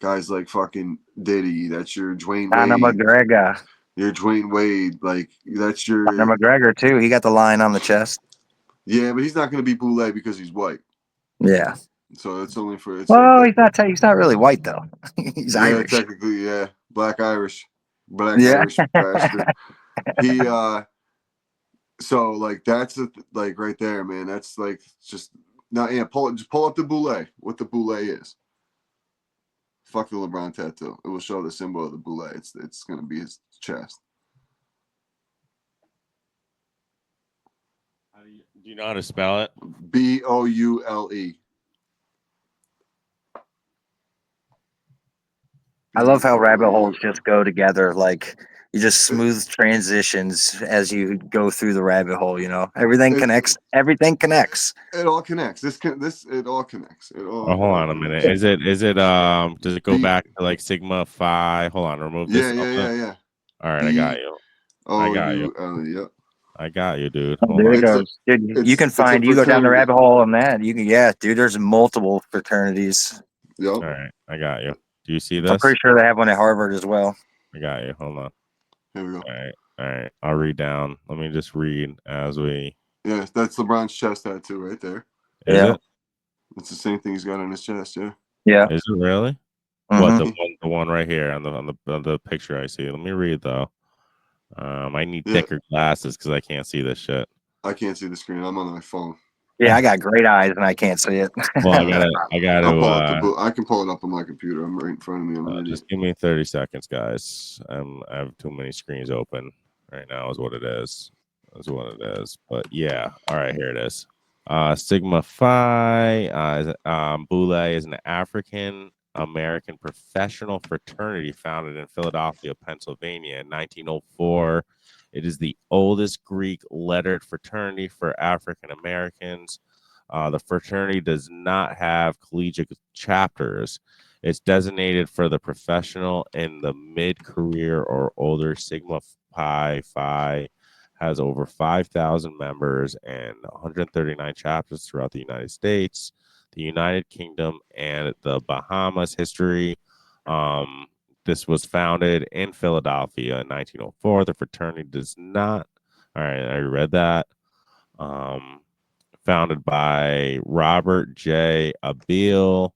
guys like fucking Diddy, that's your Dwayne Conor Wade, McGregor. your Dwayne Wade, like that's your Conor McGregor too. He got the line on the chest. yeah, but he's not going to be Boule because he's white. Yeah. So it's only for it's Well, like he's not really white though. He's yeah, Irish. technically, yeah, black Irish Yeah. bastard. He so like that's like right there, man. That's like just now. Yeah, just pull up the Boule. What the Boule is. Fuck the LeBron tattoo. It will show the symbol of the Boule. It's gonna be his chest. Do you know how to spell it? Boule. I love how rabbit holes just go together. Like you just smooth transitions as you go through the rabbit hole. You know, everything connects. Everything connects. It all connects. It all connects. It all. Oh, hold on a minute. Is it does it go back to like Sigma Phi? Hold on, remove this. Yeah. All right, I got you. I got you. Yep. I got you, dude. There it It's a- goes, dude. You it's- can it's a find. You go down the fraternity. rabbit hole on that. You can, yeah, dude. There's multiple fraternities. Yep. All right, I got you. Do you see I'm this? pretty sure they have one at Harvard as well. I got you. Hold on. Here we go. All right. I'll read down. Let me just read as we. Yeah, that's LeBron's chest tattoo right there. Is Yeah. it? It's the same thing he's got on his chest. Yeah. Yeah. Is it really? Mhm. What the one right here on the picture I see? Let me read though. I need thicker glasses because I can't see this shit. I can't see the screen. I'm on my phone. Yeah, I got great eyes and I can't see it. Well, I gotta. I'll pull up the book. I can pull it up on my computer. I'm right in front of me. I'm an idiot. Just give me 30 seconds, guys. I have too many screens open right now. Is what it is. That's what it is. But yeah. All right, here it is. Sigma Phi. Boule is an African American professional fraternity founded in Philadelphia, Pennsylvania in 1904. It is the oldest Greek lettered fraternity for African Americans. The fraternity does not have collegiate chapters. It's designated for the professional in the mid-career or older. Sigma Pi Phi has over 5,000 members and 139 chapters throughout the United States, the United Kingdom, and the Bahamas. History. This was founded in Philadelphia in 1904. The fraternity does not. All right, I read that. Founded by Robert J. Abeel.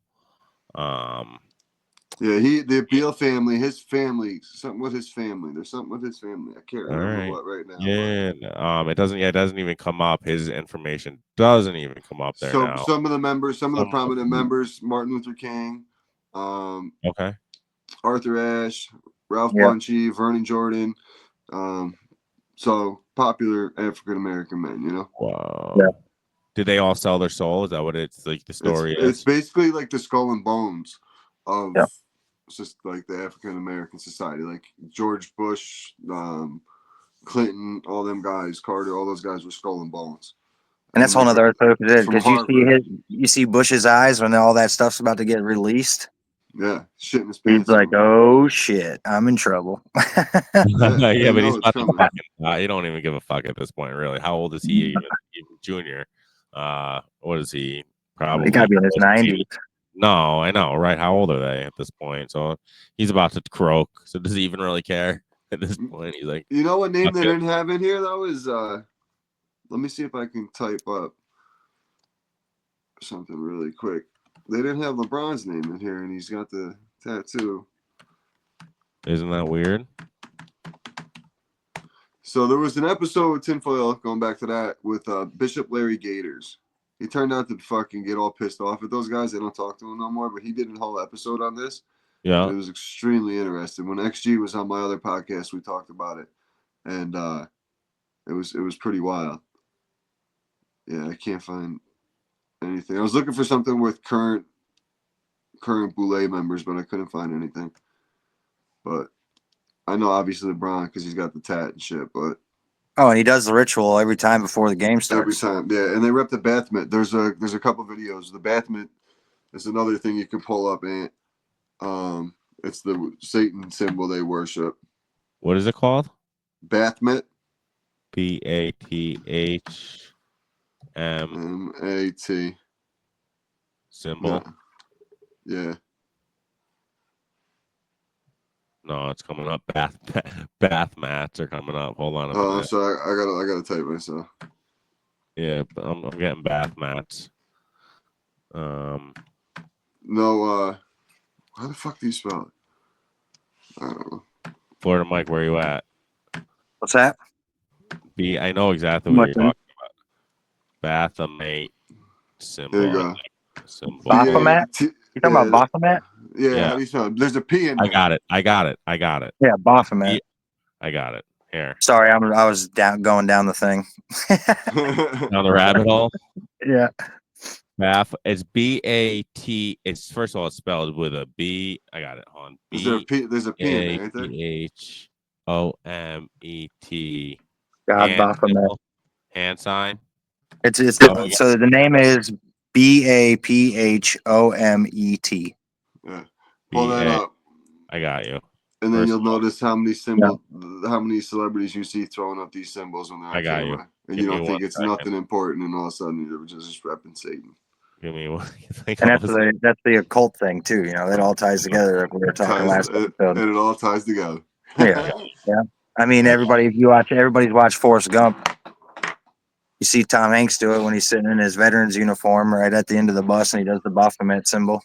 Yeah, the Beal family, his family, something with his family. There's something with his family. I can't remember what right now. Yeah, it doesn't. Yeah, it doesn't even come up. His information doesn't even come up there So now. some of the members, some of the prominent members, Martin Luther King, Okay. Arthur Ashe, Ralph Yeah. Bunchy, Vernon Jordan. So popular African American men, you know. Wow. Yeah. Did they all sell their soul? Is that what it's like? The story It's is. basically like the skull and bones of Yeah. just like the African American society, like George Bush, Clinton, all them guys, Carter, all those guys were skull and bones. And that's a whole nother episode. From Did you see Harvard. you see Bush's eyes when all that stuff's about to get released? Yeah, shit in his He's pants. like, "Oh shit, I'm in trouble." Yeah, they but know he's it's about to coming. fucking. He don't even give a fuck at this point, really. How old is he? Even junior? What is he? Probably. He gotta be in his close to 90s. No, I know, right? How old are they at this point? So he's about to croak. So does he even really care at this point? He's like, You know what name they Okay. didn't have in here though is let me see if I can type up something really quick. They didn't have LeBron's name in here, and he's got the tattoo. isn't that weird? So there was an episode with tinfoil, going back to that, with Bishop Larry Gators. He turned out to fucking get all pissed off at those guys. They don't talk to him no more, but he did a whole episode on this. Yeah. And it was extremely interesting. When XG was on my other podcast, we talked about it. And it was pretty wild. Yeah, I can't find anything. I was looking for something with current Boule members, but I couldn't find anything. But I know obviously LeBron because he's got the tat and shit, but Oh, and he does the ritual every time before the game every starts. time, yeah. And they rep the bath mitt. There's a couple videos. The bath mitt is another thing you can pull up, and it's the Satan symbol they worship. What is it called? Bath mitt. BATHM MAT. symbol. Yeah. No, it's coming up. Bath mats are coming up. Hold on a Oh, I'm minute. sorry. I gotta type myself. Yeah, but I'm getting bath mats. No. How the fuck do you spell it? I don't know. Florida Mike, where you at? What's that? I know exactly what you're What? talking about. Bathamate symbol. There you go. Symbol. Baphomet? You talking about Baphomet? Yeah, Yeah. how do you spell it? There's a P in I there. got it. Yeah, Baphomet. I got it here. Sorry, I was going down the thing. Down the rabbit hole. Yeah. BAF. It's B-A-T. It's first of all, it's spelled with a B. I got it. Hold on. Is there a P? There's a P in there, ain't there? B-A-T-H-O-M-E-T. God Baphomet. Hand sign. It's Oh, so the name is Baphomet. Yeah. Pull that B-A- up, I got you. and then First you'll of all- notice how many symbols, how many celebrities you see throwing up these symbols when they're on I got you. camera, and Give you me don't one think it's second. nothing important, and all of a sudden you're just repping Satan. Give me one. Like, And all of a that's the occult thing too. You know, that all ties together. Like we were talking last episode. And it all ties together. Yeah. Yeah. I mean, everybody's watched Forrest Gump. You see Tom Hanks do it when he's sitting in his veteran's uniform right at the end of the bus, and he does the Baphomet symbol.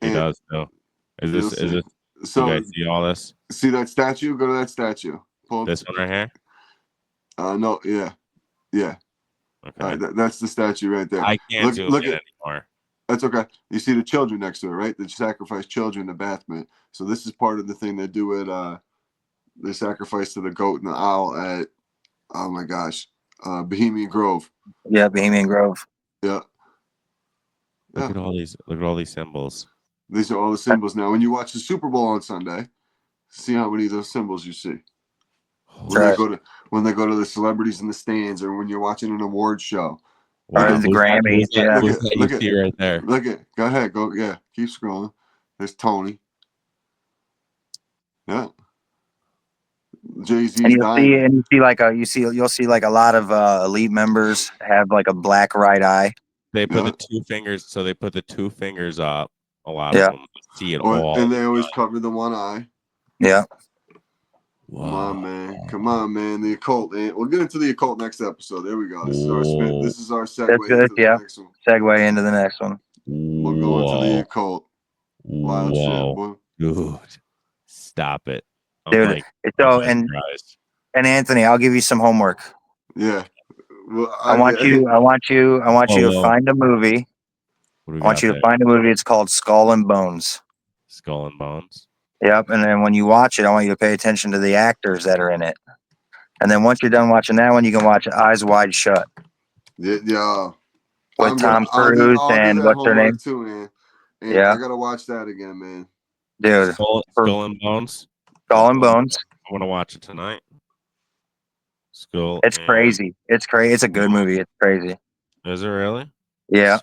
He does though. Is You'll this? see. Is this? So You guys see all this? see that statue? Go to that statue. Pull. This one right here. No, yeah. Okay. That's the statue right there. I can't zoom look in at. anymore. That's okay. You see the children next to it, right? They sacrifice children to Baphomet. So this is part of the thing they do at they sacrifice to the goat and the owl at oh my gosh, Bohemian Grove. Yeah, Bohemian Grove. Yeah. Look at all these. Look at all these symbols. These are all the symbols now. When you watch the Super Bowl on Sunday, see how many of those symbols you see. When Right. they go to the celebrities in the stands, or when you're watching an award show. Or the Grammys, yeah. Who's that you see right there? Look at. Go ahead. Go. Yeah. Keep scrolling. There's Tony. Yeah. Jay-Z's And dying. you'll see like a lot of elite members have like a black right eye. They put Yeah. the two fingers. So they put the two fingers up. A lot Yeah. of them see it all. And they always cover the one eye. Yeah. Come on, man. Come on, man. The occult. We'll get into the occult next episode. There we go. This is our Whoa. This is our That's segue good. into the Yeah. next one. Segue into the next one. We'll go into the occult. Wild shit, Whoa, boy. dude, stop it, Dude, like, so I'm and mesmerized. Anthony, I'll give you some homework. Yeah. Well, I want you to Solo. find a movie. What do we I want got you to there? find a movie. It's called Skull and Bones. Skull and Bones. Yep. And then when you watch it, I want you to pay attention to the actors that are in it. And then once you're done watching that one, you can watch Eyes Wide Shut Yeah. with Tom Cruise and what's her name? Too, man. And Yeah. I gotta watch that again, man. Dude, Skull and Bones. Skull and Bones. I want to watch it tonight. Skull. It's and- crazy. It's crazy. It's a good movie. It's crazy. Is it really? Yeah.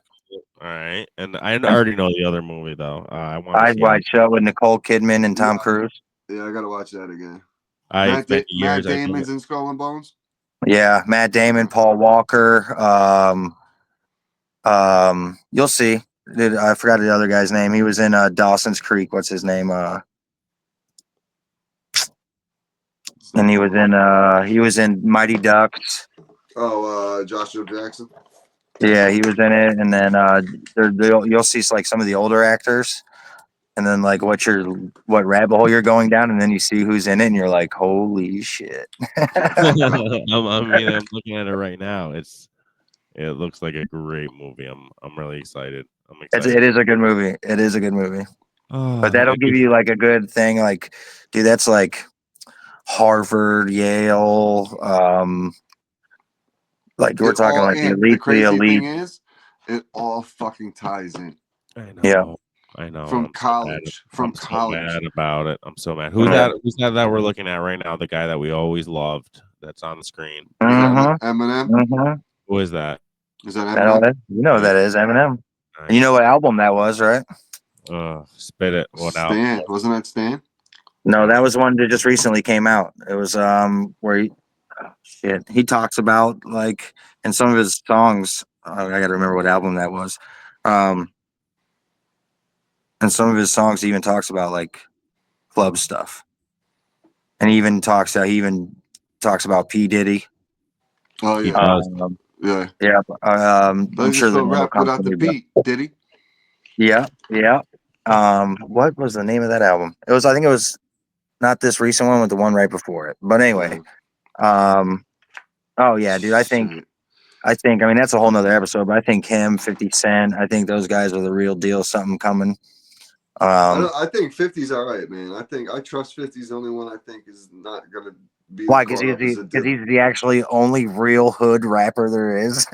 All right. And I already know the other movie though. I want Eyes Wide Shut with Nicole Kidman and Tom Cruise. Yeah, I gotta watch that again. I've been Matt years. I Damon's in Skull and Bones. Yeah, Matt Damon, Paul Walker. You'll see. I forgot the other guy's name. He was in Dawson's Creek. What's his name? And he was in Mighty Ducks. Oh, Joshua Jackson. Yeah, he was in it. And then you'll see like some of the older actors, and then like what rabbit hole you're going down, and then you see who's in it, and you're like, holy shit. I'm looking at it right now. It looks like a great movie. I'm really excited. I'm excited. It is a good movie. It is a good movie. Oh, But that'll give you like a good thing. Like, dude, that's like Harvard, Yale. Like we're talking like the elite, The crazy the elite. thing is, it all fucking ties in. I know. Yeah. I know. From I'm college. I'm so mad about it. I'm so mad. Who's that? Who's that we're looking at right now? The guy that we always loved. That's on the screen. Mhm. Eminem. Mhm. Who is that? Is that I know Eminem? that. You know who that is Eminem. And you know what album that was, right? Spit it. What now? Stan. Wasn't that Stan? No, that was one that just recently came out. It was where he talks about like in some of his songs. I gotta remember what album that was. And some of his songs he even talks about like club stuff, and he even talks about P Diddy. Oh yeah. Yeah. Yeah. I'm Doesn't sure still the name will rap come without to the me, beat, did he? Yeah, yeah. What was the name of that album? I think it was not this recent one, but the one right before it. But anyway, oh yeah, dude. I think, I mean, that's a whole nother episode, but I think him, 50 Cent, I think those guys are the real deal. Something coming. I think 50's all right, man. I trust 50's the only one I think is not gonna be Why? Because caught up he's as a he's the actually only real hood rapper there is.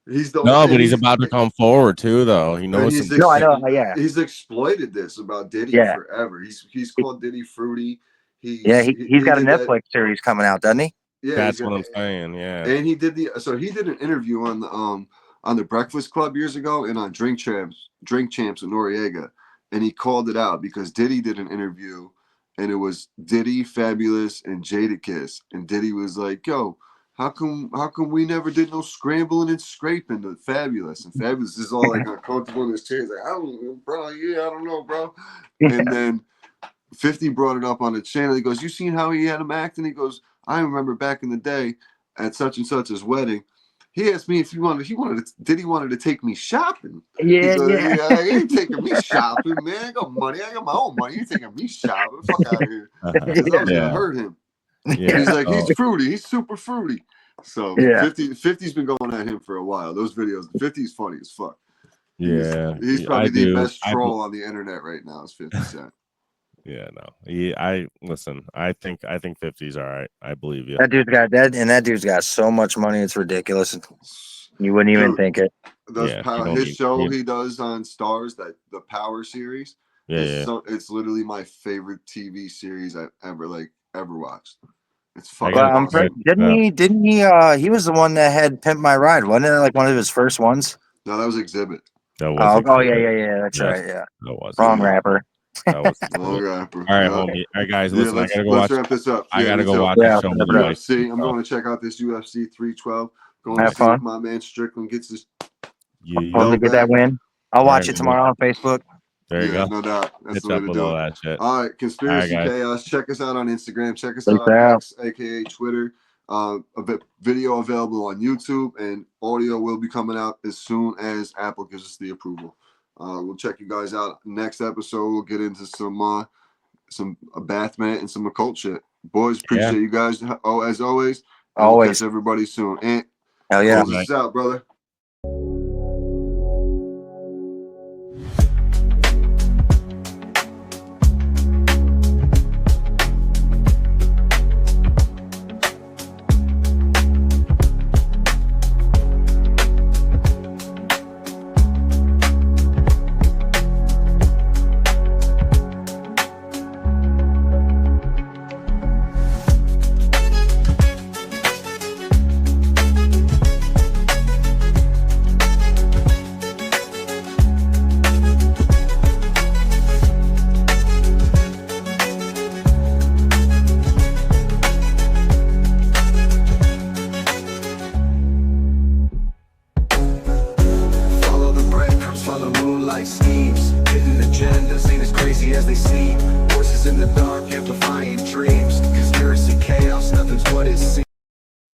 He's the No, only, but he's about to come forward too, though. He knows some. No, I know. Yeah, he's exploited this about Diddy Yeah. forever. He's called Diddy Fruity. He's he's got a did that- Netflix series coming out, doesn't he? Yeah, That's he's what got- I'm saying. Yeah. And he did he did an interview on the Breakfast Club years ago and on Drink Champs with Noriega, and he called it out because Diddy did an interview, and it was Diddy, Fabulous, and Jadakiss, and Diddy was like, "Yo, how come we never did no scrambling and scraping to Fabulous?" And Fabulous is all like uncomfortable in his chair. He's like, I don't know, bro. And then 50 brought it up on the channel. He goes, "You seen how he had him act?" And he goes, "I remember back in the day at such and such's wedding, he asked me if Diddy wanted to take me shopping." Yeah, He goes, yeah. "I ain't taking me shopping, man. I got money. I got my own money. You taking me shopping? Fuck out of here." Because I was gonna hurt him. Yeah. He's like, he's fruity. He's super fruity. So Yeah. 50's been going at him for a while. Those videos, 50's funny as fuck. Yeah. He's Yeah, probably I the do. best troll on the internet right now. Is 50 Cent. Yeah, no. I listen. I think 50's all right. I believe you. That dude's got that, and that dude's got so much money. It's ridiculous. You wouldn't even Dude, think it. Yeah, His show he does on Stars, that the Power series. Yeah, It's literally my favorite TV series I've ever watched. It's fucking Well, awesome. didn't he? He was the one that had "Pimp My Ride," wasn't it? Like one of his first ones. No, that was Exhibit. That was Yeah. That's Yes, right. Yeah, that was wrong rapper. That was Long rapper. all right, homie. All right, guys. Listen, I gotta go let's watch. wrap this up. I gotta me go too. watch Yeah, the show with the wrap it up. wife. UFC. I'm going to check out this UFC 312. Going Have to see fun. if my man Strickland gets his. Yeah, Hopefully get that win. I'll watch it Alright, tomorrow on Facebook. there you Yeah, go. no doubt. That's Hits the way up to with do all it. that shit. All right, Conspiracy All right, guys. Chaos. Check us out on Instagram. Check us Peace out on out. X, aka Twitter. Video available on YouTube, and audio will be coming out as soon as Apple gives us the approval. We'll check you guys out next episode. We'll get into some Bathmat and some occult shit. Boys, appreciate you guys. Oh, as always. We'll Always. catch everybody soon. And Hell yeah. close us out, brother.